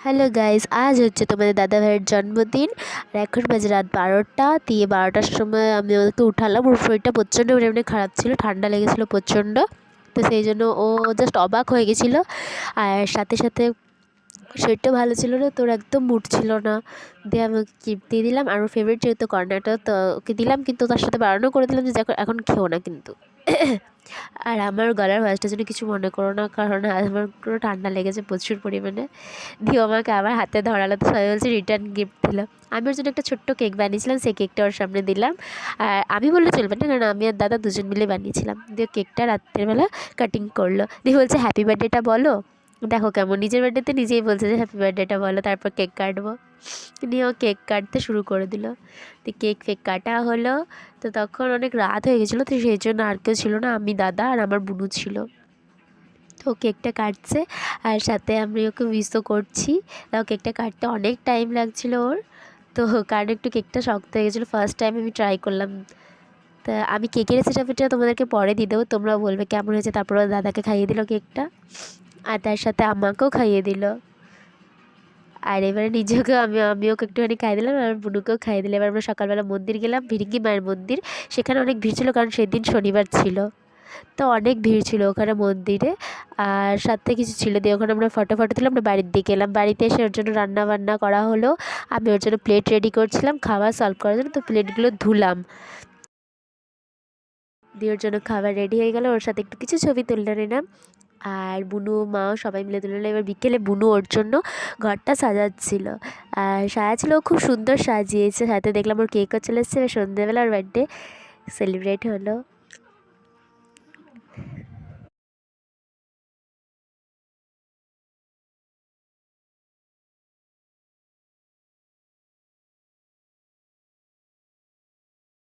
Hello guys, আজ হচ্ছে তোমাদের দাদা ভাইয়ের জন্মদিন। আর এখন বাজে রাত 12টা। দিয়ে 12টার সময় আমি ওকে উঠালাম। ওর শরীরটা প্রচণ্ড পরিমাণে খারাপ ছিল, ঠান্ডা লেগেছিলো প্রচণ্ড। তো সেই জন্য ও জাস্ট অবাক হয়ে গেছিলো। আর সাথে সাথে শরীরটা ভালো ছিল না, তোর একদম মুড ছিল না। দিয়ে আমি ওকে গিফট দিয়ে দিলাম। আর ওর ফেভারিট যেহেতু কর্নাটা, তো ওকে দিলাম, কিন্তু তার সাথে বারণও করে দিলাম যে এখন খেও না কিন্তু। আর আমার গলার ভয়েসটার জন্য কিছু মনে করো না, কারণ আমার পুরো ঠান্ডা লেগেছে প্রচুর পরিমাণে। দিয়ে আমাকে আবার হাতে ধরালো, তো সবাই বলছে রিটার্ন গিফট দিল। আমি ওর জন্য একটা ছোট্ট কেক বানিয়েছিলাম, সেই কেকটা ওর সামনে দিলাম। আর আমি বললে চলবে না, কারণ আমি আর দাদা দুজন মিলে বানিয়েছিলাম। দিয়ে কেকটা রাত্রেবেলা কাটিং করলো। দিয়ে বলছে হ্যাপি বার্থডেটা বলো। দেখো কেমন, নিজের বার্থডেতে নিজেই বলছে যে হ্যাপি বার্থডেটা বলো, তারপর কেক কাটবো। নিয়ে ও কেক কাটতে শুরু করে দিল। তো কেক ফেক কাটা হলো। তো তখন অনেক রাত হয়ে গেছিলো, তো সেই জন্য আর কেউ ছিল না, আমি, দাদা আর আমার বুনু ছিল। তো কেকটা কাটছে, আর সাথে আমি ওকে উইশও করছি। তাও কেকটা কাটতে অনেক টাইম লাগছিলো ওর। তো কারণ একটু কেকটা শক্ত হয়ে গেছিলো, ফার্স্ট টাইম আমি ট্রাই করলাম। তা আমি কেকের রেসিপিটা তোমাদেরকে পরে দিয়ে দেবো, তোমরা বলবে কেমন হয়েছে। তারপর দাদাকে খাইয়ে দিল কেকটা, আর তার সাথে আমাকেও খাইয়ে দিল। আর এবারে নিজেকেও আমিও একটুখানি খাইয়ে দিলাম, আর বুনুকেও খাইয়ে দিলাম। এবার আমরা সকালবেলা মন্দির গেলাম, ভিরিঙ্গি মায়ের মন্দির। সেখানে অনেক ভিড় ছিল, কারণ সেদিন শনিবার ছিল। তো অনেক ভিড় ছিল ওখানে মন্দিরে। আর সাথে কিছু ছিল, দিয়ে ওখানে আমরা ফটো তুলে আমরা বাড়ির দিকে এলাম। বাড়িতে এসে ওর জন্য রান্না বান্না করা হলো। আমি ওর জন্য প্লেট রেডি করছিলাম খাবার সার্ভ করার জন্য, তো প্লেটগুলো ধুলাম। দিয়ে ওর জন্য খাবার রেডি হয়ে গেল, ওর সাথে একটু কিছু ছবি তুলে নিলাম। আর বুনু মাও সবাই মিলে তুলে নিলাম। এবার বিকেলে বুনু ওর জন্য ঘরটা সাজাচ্ছিল। আর সাজাচ্ছিল, ও খুব সুন্দর সাজিয়েছে। সাথে দেখলাম ওর কেকও চলে এসেছে। এবার সন্ধ্যেবেলা ওর বার্থডে সেলিব্রেট হলো।